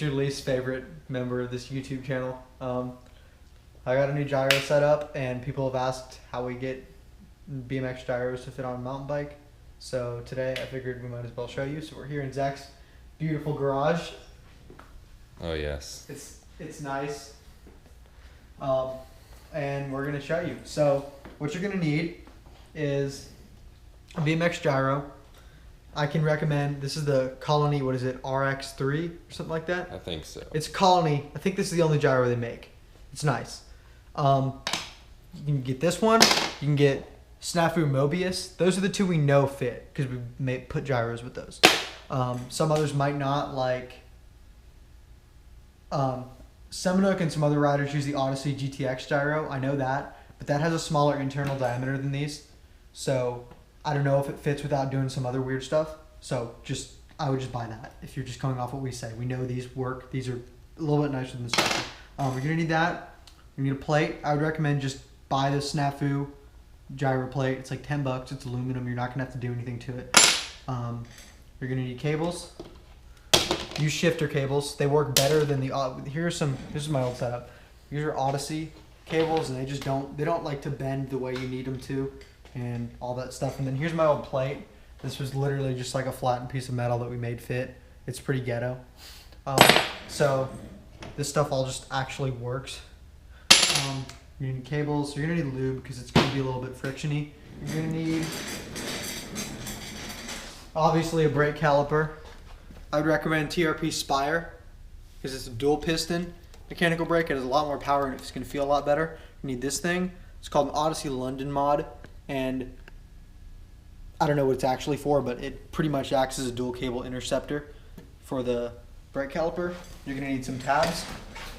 What's your least favorite member of this YouTube channel? I got a new gyro set up, and people have asked how we get BMX gyros to fit on a mountain bike. So today I figured we might as well show you. So we're here in Zach's beautiful garage. Oh yes. It's nice. And we're gonna show you. So what you're gonna need is a BMX gyro. I can recommend, this is the Colony, what is it, RX3 or something like that? I think so. It's Colony. I think this is the only gyro they make. It's nice. You can get this one. You can get Snafu Mobius. Those are the two we know fit because we put gyros with those. Some others might not, like Seminuk and some other riders use the Odyssey GTX gyro. I know that, but that has a smaller internal diameter than these. So I don't know if it fits without doing some other weird stuff. So I would just buy that if you're just going off what we say. We know these work. These are a little bit nicer than the stuff. We're gonna need that. You need a plate. I would recommend just buy the Snafu gyro plate. It's like $10. It's aluminum. You're not gonna have to do anything to it. You're gonna need cables. Use shifter cables. They work better than the. This is my old setup. These are Odyssey cables, and they don't like to bend the way you need them to, and all that stuff. And then here's my old plate. This was literally just like a flattened piece of metal that we made fit. It's pretty ghetto. So this stuff all just actually works. You need cables. You're gonna need lube because it's gonna be a little bit frictiony. You're gonna need obviously a brake caliper. I would recommend TRP Spyre because it's a dual piston mechanical brake. It has a lot more power and it's gonna feel a lot better. You need this thing. It's called an Odyssey London Mod, and I don't know what it's actually for, but it pretty much acts as a dual cable interceptor for the brake caliper. You're gonna need some tabs.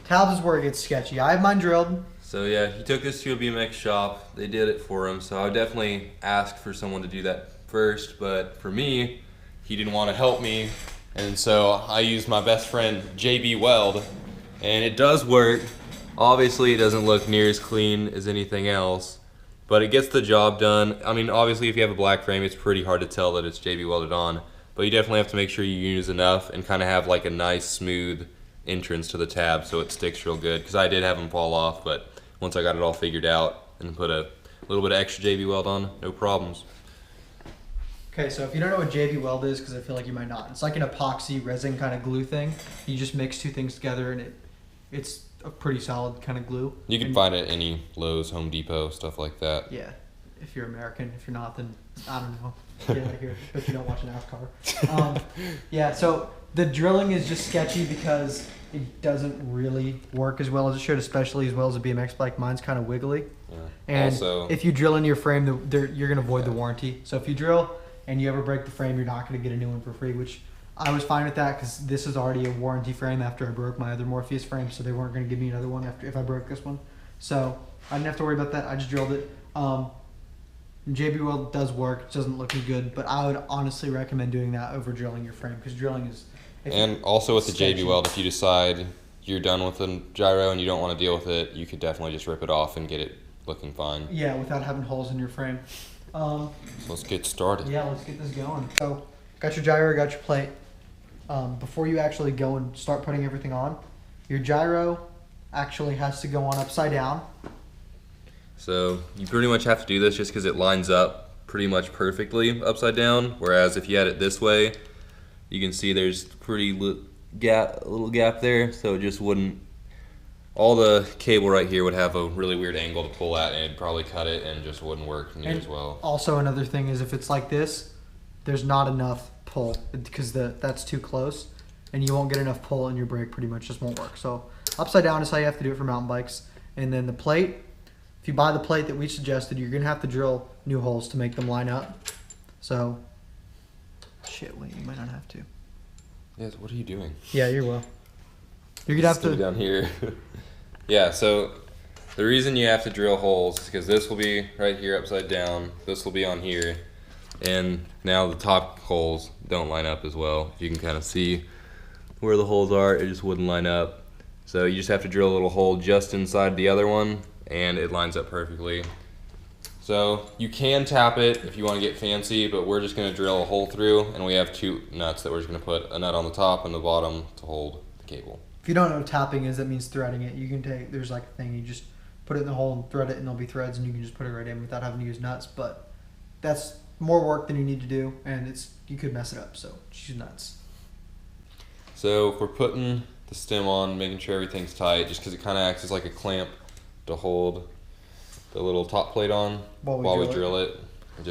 Tabs is where it gets sketchy. I have mine drilled. So yeah, he took this to a BMX shop. They did it for him. So I would definitely ask for someone to do that first. But for me, he didn't want to help me. And so I used my best friend, JB Weld. And it does work. Obviously, it doesn't look near as clean as anything else. But it gets the job done. I mean, obviously, if you have a black frame, it's pretty hard to tell that it's JB welded on. But you definitely have to make sure you use enough and kind of have like a nice, smooth entrance to the tab so it sticks real good, because I did have them fall off, but once I got it all figured out and put a little bit of extra JB weld on, no problems. Okay, so if you don't know what JB weld is, because I feel like you might not, it's like an epoxy resin kind of glue thing. You just mix two things together and it's a pretty solid kind of glue. You can find it at any Lowe's, Home Depot, stuff like that. Yeah, if you're American. If you're not, then I don't know. Get out of here, but you don't watch NASCAR. Yeah, so the drilling is just sketchy because it doesn't really work as well as it should, especially as well as a BMX bike. Mine's kind of wiggly. Yeah. And also, if you drill into your frame, you're going to void the warranty. So if you drill and you ever break the frame, you're not going to get a new one for free, which I was fine with that because this is already a warranty frame after I broke my other Morpheus frame, so they weren't going to give me another one if I broke this one. So I didn't have to worry about that. I just drilled it. JB Weld does work. It doesn't look good, but I would honestly recommend doing that over drilling your frame because drilling is... And also with the JB Weld, if you decide you're done with the gyro and you don't want to deal with it, you could definitely just rip it off and get it looking fine. Yeah, without having holes in your frame. So let's get started. Yeah, let's get this going. So, got your gyro, got your plate. Before you actually go and start putting everything on, your gyro actually has to go on upside down. So you pretty much have to do this just because it lines up pretty much perfectly upside down, whereas if you had it this way, you can see there's a little gap there, so it just wouldn't, all the cable right here would have a really weird angle to pull at, and it'd probably cut it and just wouldn't work near as well. Also another thing is if it's like this, there's not enough pull because that's too close, and you won't get enough pull and your brake pretty much just won't work. So upside down is how you have to do it for mountain bikes. And then the plate, if you buy the plate that we suggested, you're gonna have to drill new holes to make them line up. So, wait, you might not have to. Yes, what are you doing? Yeah, you're well. You're gonna have to down here. Yeah, so the reason you have to drill holes is because this will be right here upside down, this will be on here, and now the top holes don't line up as well. You can kind of see where the holes are, it just wouldn't line up. So you just have to drill a little hole just inside the other one, and it lines up perfectly. So you can tap it if you want to get fancy, but we're just going to drill a hole through, and we have two nuts that we're just going to put a nut on the top and the bottom to hold cable. If you don't know what tapping is, that means threading it. You can take, there's like a thing, you just put it in the hole and thread it, and there'll be threads, and you can just put it right in without having to use nuts. But that's more work than you need to do, and you could mess it up. So just use nuts. So if we're putting the stem on, making sure everything's tight, just because it kind of acts as like a clamp to hold the little top plate on while we drill it.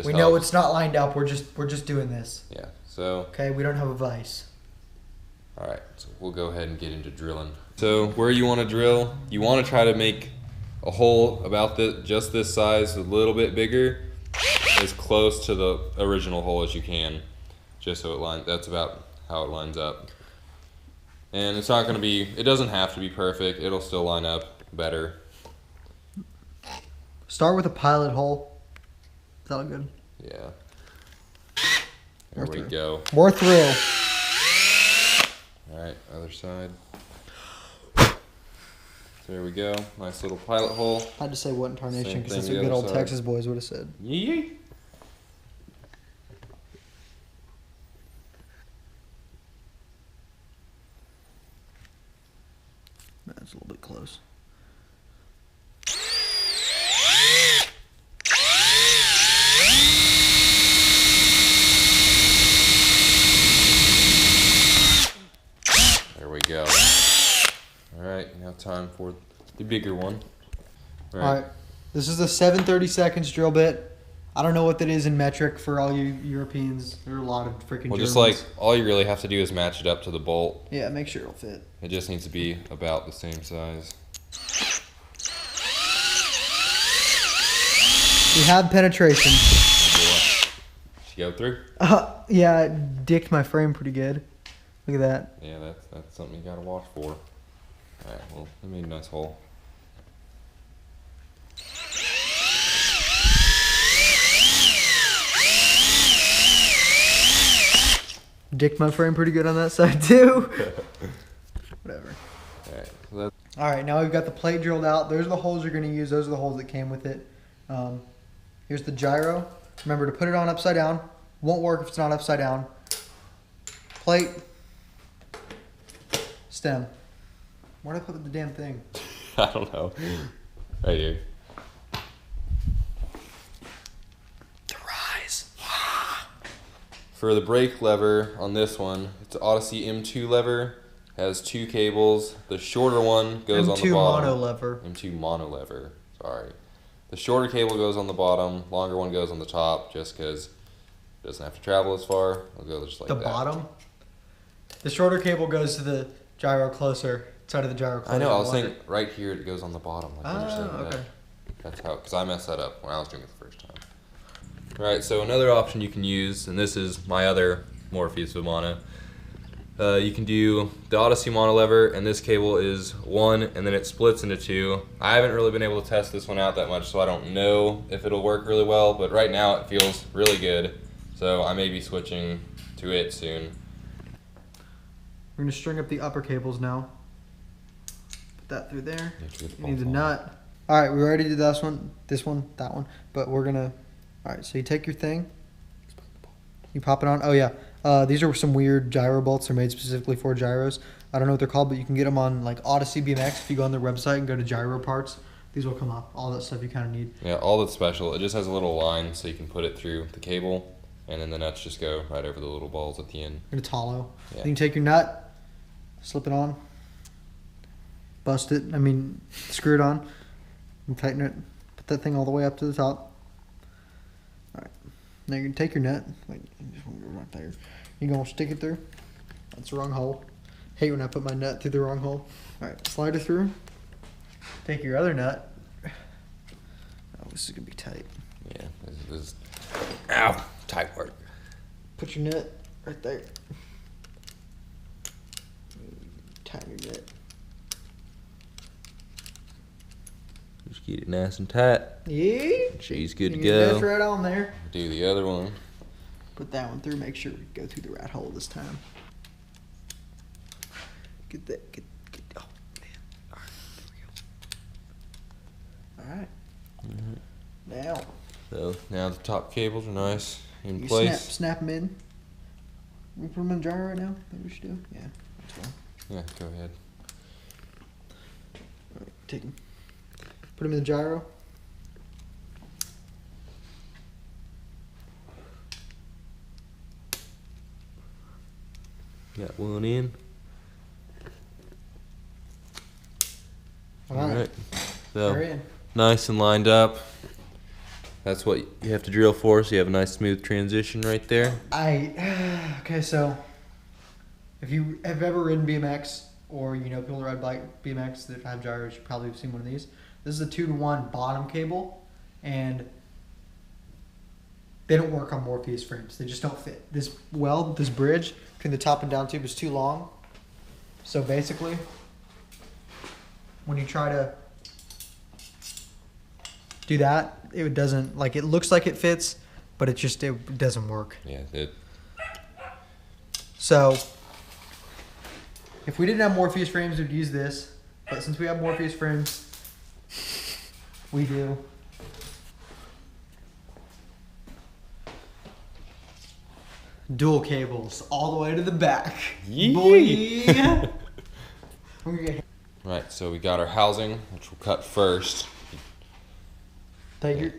We know it's not lined up. We're just doing this. Yeah. So. Okay, we don't have a vise. All right. So we'll go ahead and get into drilling. So where you want to drill, you want to try to make a hole about just this size, a little bit bigger, as close to the original hole as you can, just so it lines. That's about how it lines up. And it's not going to be. It doesn't have to be perfect. It'll still line up better. Start with a pilot hole. Is that look good? Yeah. There we go. More through. All right, other side. There we go. Nice little pilot hole. I had to say what in tarnation because that's the what good other old side. Texas boys would have said. Yee. That's a little bit close. There we go. All right, now time for the bigger one. All right. This is the 7/32 drill bit. I don't know what that is in metric for all you Europeans. There are a lot of freaking Well, Germans. just like all you really have to do is match it up to the bolt. Yeah, make sure it'll fit. It just needs to be about the same size. We have penetration. She go through? Yeah, it dicked my frame pretty good. Look at that. Yeah, that's something you gotta watch for. All right, well, I made a nice hole. Dicked my frame pretty good on that side too. Whatever. All right, so that's All right, now we've got the plate drilled out. Those are the holes you're going to use. Those are the holes that came with it. Here's the gyro. Remember to put it on upside down. Won't work if it's not upside down. Plate. Stem. Where'd I put the damn thing? I don't know. Right here. The rise. For the brake lever on this one, it's an Odyssey M2 lever. Has 2 cables. The shorter one goes on the bottom. M2 monolever. M2 monolever. Sorry. The shorter cable goes on the bottom. Longer one goes on the top, just because it doesn't have to travel as far. It'll go just like that. The bottom? The shorter cable goes to the gyro closer. Side of the gyro closer. I know. I was saying right here it goes on the bottom. Like okay. That's how. Because I messed that up when I was doing it the first time. All right. So another option you can use, and this is my other Morpheus with mono. You can do the Odyssey Monolever, and this cable is 1, and then it splits into 2. I haven't really been able to test this one out that much, so I don't know if it'll work really well, but right now it feels really good, so I may be switching to it soon. We're going to string up the upper cables now. Put that through there. You need the nut. All right, we already did this one, that one, but we're going to, all right, so you take your thing, you pop it on. Oh, yeah. These are some weird gyro bolts. They're made specifically for gyros. I don't know what they're called, but you can get them on like Odyssey BMX. If you go on their website and go to gyro parts, these will come up. All that stuff you kind of need. Yeah, all that's special. It just has a little line so you can put it through the cable, and then the nuts just go right over the little balls at the end. And it's hollow. Yeah. Then you take your nut, slip it on, bust it. I mean, screw it on, and tighten it. Put that thing all the way up to the top. All right. Now you're gonna take your nut. Wait, you just want to go right there. You're gonna stick it through. That's the wrong hole. Hate when I put my nut through the wrong hole. All right, slide it through. Take your other nut. Oh, this is gonna be tight. Yeah, this is ow, tight work. Put your nut right there. Tighten your nut. Just get it nice and tight. Yeah. She's good to That's go. right on there. Do the other one. Put that one through. Make sure we go through the rat hole this time. Get that. Get. Oh man. All right. There we go. All right. Now. So now the top cables are nice in You place. snap them in. We put them in the gyro right now. Maybe we should do. Yeah. That's fine. Yeah, go ahead. Take him. Put him in the gyro. Got one in. All right. So They're in. nice and lined up. That's what you have to drill for, so you have a nice smooth transition right there. Okay, so if you have ever ridden BMX or you know people that ride bike BMX that have gyros, you probably have seen one of these. This is a 2-to-1 bottom cable, and they don't work on Morpheus frames. They just don't fit. This bridge between the top and down tube is too long. So basically, when you try to do that, it doesn't, like, it looks like it fits, but it doesn't work. Yeah, So if we didn't have Morpheus frames, we'd use this. But since we have Morpheus frames, we do. Dual cables all the way to the back. Yee. Boy. Right, so we got our housing, which we'll cut first. You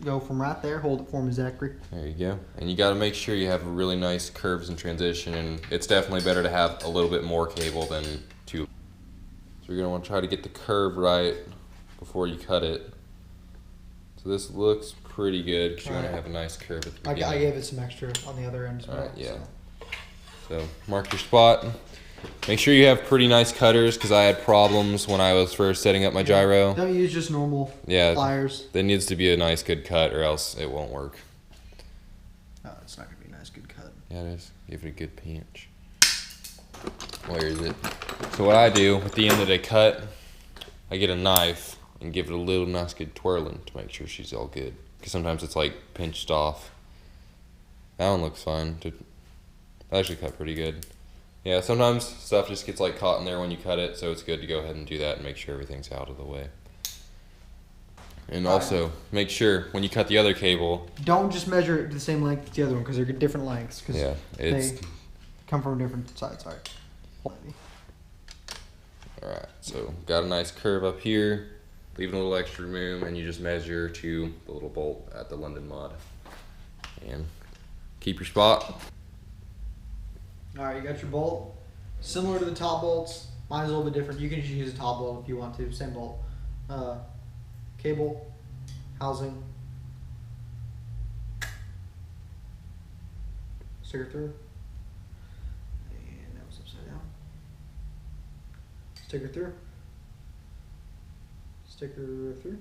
go from right there, hold it for me, Zachary. There you go. And you got to make sure you have really nice curves and transition, and it's definitely better to have a little bit more cable than two. So you're going to want to try to get the curve right before you cut it. So this looks pretty good because you want to have a nice curve at the beginning. I gave it some extra on the other end as well. Alright, yeah. So mark your spot. Make sure you have pretty nice cutters because I had problems when I was first setting up my gyro. Don't use just normal pliers. There needs to be a nice good cut or else it won't work. No, it's not going to be a nice good cut. Yeah, it is. Give it a good pinch. Where is it? So what I do with the end that I cut, I get a knife and give it a little nice good twirling to make sure she's all good. Because sometimes it's like pinched off. That one looks fine. That actually cut pretty good. Yeah, sometimes stuff just gets like caught in there when you cut it, so it's good to go ahead and do that and make sure everything's out of the way. And also, make sure when you cut the other cable... Don't just measure it to the same length as the other one because they're different lengths. Yeah, they come from different sides. Alright, so got a nice curve up here, leaving a little extra room, and you just measure to the little bolt at the London Mod. And keep your spot. Alright, you got your bolt. Similar to the top bolts. Mine's a little bit different. You can just use a top bolt if you want to. Same bolt. Cable, housing, sticker through, and that was upside down. Sticker through, sticker through.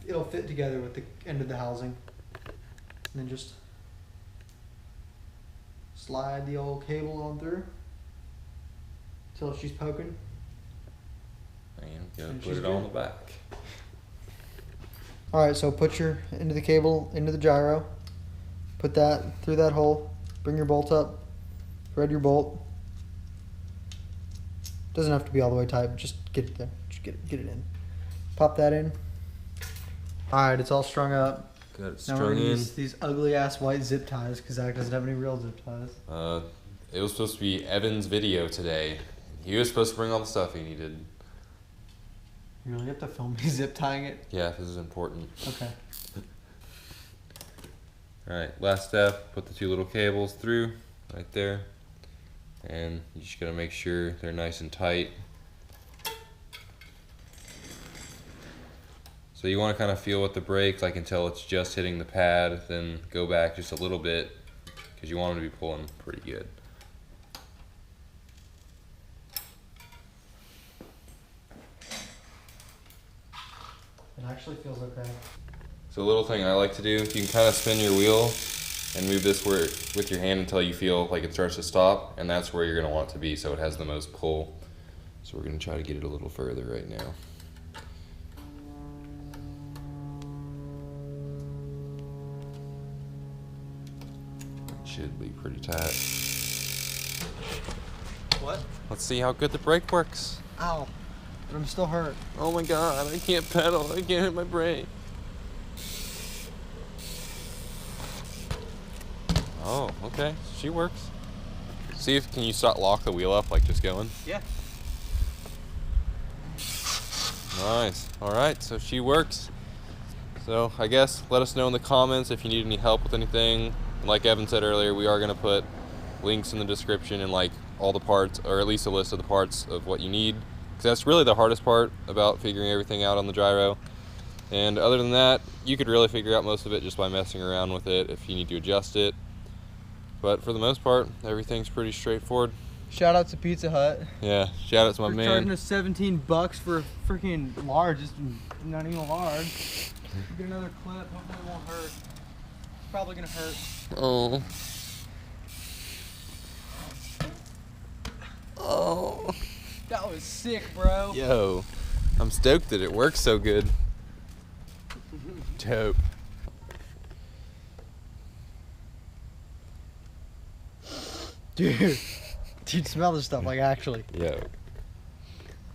It'll fit together with the end of the housing, and then just slide the old cable on through until she's poking. And gotta put it on the back. Alright, so put your end of the cable into the gyro. Put that through that hole. Bring your bolt up. Thread your bolt. Doesn't have to be all the way tight, but just get it there. Just get it in. Pop that in. Alright, it's all strung up. Got it Now strung we're gonna in. use these ugly ass white zip ties because Zach doesn't have any real zip ties. It was supposed to be Evan's video today. He was supposed to bring all the stuff he needed. You really have to film me zip tying it? Yeah, this is important. Okay. Alright, last step, put the two little cables through right there. And you just gotta make sure they're nice and tight. So you wanna kinda feel with the brakes like until it's just hitting the pad, then go back just a little bit because you want them to be pulling pretty good. It actually feels okay. So a little thing I like to do, you can kind of spin your wheel and move this with your hand until you feel like it starts to stop, and that's where you're going to want it to be so it has the most pull. So we're going to try to get it a little further right now. It should be pretty tight. What? Let's see how good the brake works. Ow. But I'm still hurt. Oh my god, I can't pedal. I can't hit my brake. Oh, okay. She works. See if, can you start lock the wheel up, like just going? Yeah. Nice. All right, so she works. So I guess let us know in the comments if you need any help with anything. Like Evan said earlier, we are gonna put links in the description and like all the parts, or at least a list of the parts of what you need. Because that's really the hardest part about figuring everything out on the gyro. And other than that, you could really figure out most of it just by messing around with it if you need to adjust it. But for the most part, everything's pretty straightforward. Shout out to Pizza Hut. Yeah, shout out to my man. Charging us $17 for a freaking large. It's not even a large. Get another clip. Hopefully it won't hurt. It's probably gonna hurt. Oh. Oh. That was sick, bro. Yo, I'm stoked that it works so good. Dope. Dude, smell this stuff, like, actually. Yo.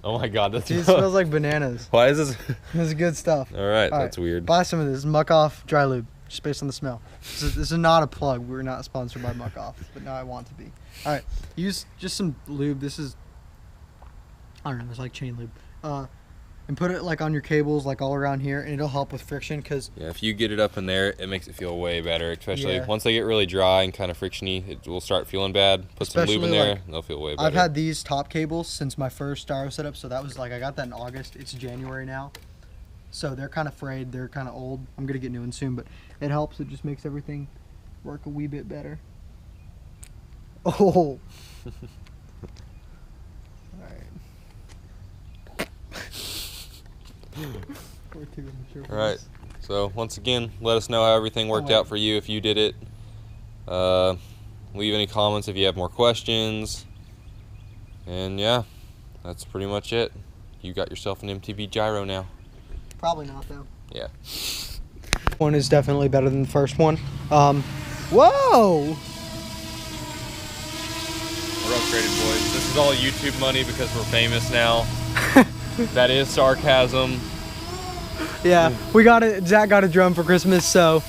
Oh my god, that's... Dude, it smells like bananas. Why is this... This is good stuff. Alright, that's weird. Buy some of this. Muck Off dry lube, just based on the smell. This is not a plug. We're not sponsored by Muck Off, but now I want to be. Alright, use just some lube. This is... I don't know, it's like chain lube. And put it like on your cables, like all around here, and it'll help with friction, because... Yeah, if you get it up in there, it makes it feel way better, especially once they get really dry and kind of frictiony, it will start feeling bad. Put some lube in there, and they'll feel way better. I've had these top cables since my first gyro setup, so that was like, I got that in August. It's January now. So they're kind of frayed, they're kind of old. I'm going to get new ones soon, but it helps. It just makes everything work a wee bit better. Oh! Alright, so once again, let us know how everything worked out for you if you did it. Leave any comments if you have more questions. And yeah, that's pretty much it. You got yourself an MTB Gyro now. Probably not, though. Yeah. One is definitely better than the first one. Whoa! We're upgraded, boys. This is all YouTube money because we're famous now. That is sarcasm. Yeah, Zach got a drone for Christmas, so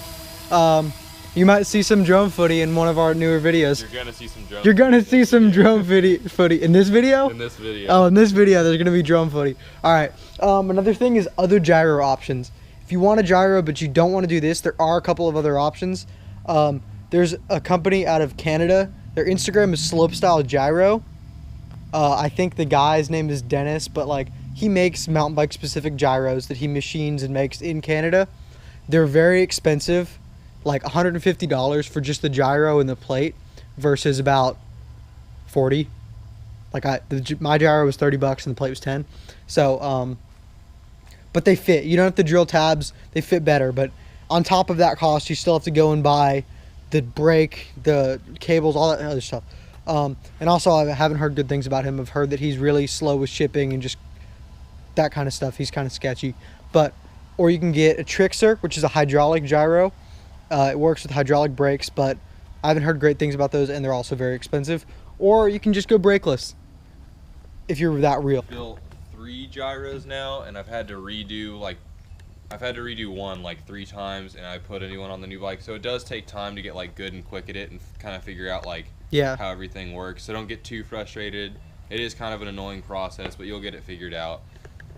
you might see some drone footy in one of our newer videos. You're gonna see some drone. You're gonna see some drone footy in this video. In this video. Oh, in this video, there's gonna be drone footy. All right. Another thing is other gyro options. If you want a gyro but you don't want to do this, there are a couple of other options. There's a company out of Canada. Their Instagram is Slopestyle Gyro. I think the guy's name is Dennis, but like, he makes mountain bike specific gyros that he machines and makes in Canada. They're very expensive, like $150 for just the gyro and the plate versus about 40. Like my gyro was 30 bucks and the plate was 10. So, but they fit. You don't have to drill tabs. They fit better. But on top of that cost, you still have to go and buy the brake, the cables, all that other stuff. And also, I haven't heard good things about him. I've heard that he's really slow with shipping and just that kind of stuff. He's kind of sketchy. But, or you can get a Trickster, which is a hydraulic gyro. It works with hydraulic brakes, but I haven't heard great things about those, and they're also very expensive. Or you can just go brakeless if you're that real. I've built 3 gyros now, and I've had to redo one like 3 times, and I put a new one on the new bike. So it does take time to get like good and quick at it and kind of figure out like how everything works. So don't get too frustrated. It is kind of an annoying process, but you'll get it figured out.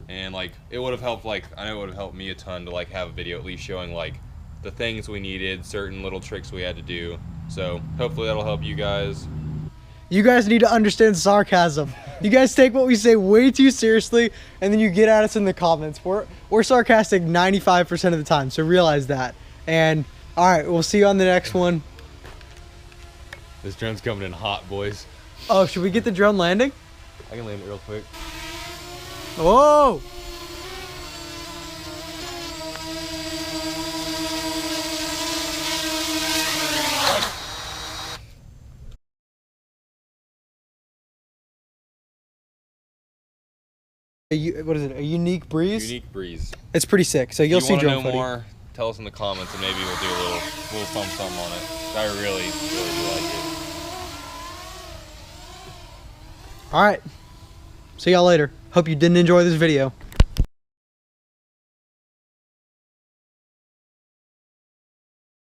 And like, it would have helped, like, I know it would have helped me a ton to like have a video at least showing like the things we needed, certain little tricks we had to do. So hopefully that'll help you guys. You guys need to understand sarcasm. You guys take what we say way too seriously, and then you get at us in the comments. We're sarcastic 95% of the time, so realize that. And all right, we'll see you on the next one. This drone's coming in hot, boys. Oh, should we get the drone landing? I can land it real quick. Whoa! What is it? A unique breeze? Unique breeze. It's pretty sick. So you'll see drone footage. If you want to know more, tell us in the comments, and maybe we'll do a little something on it. I really do like it. All right. See y'all later. Hope you didn't enjoy this video.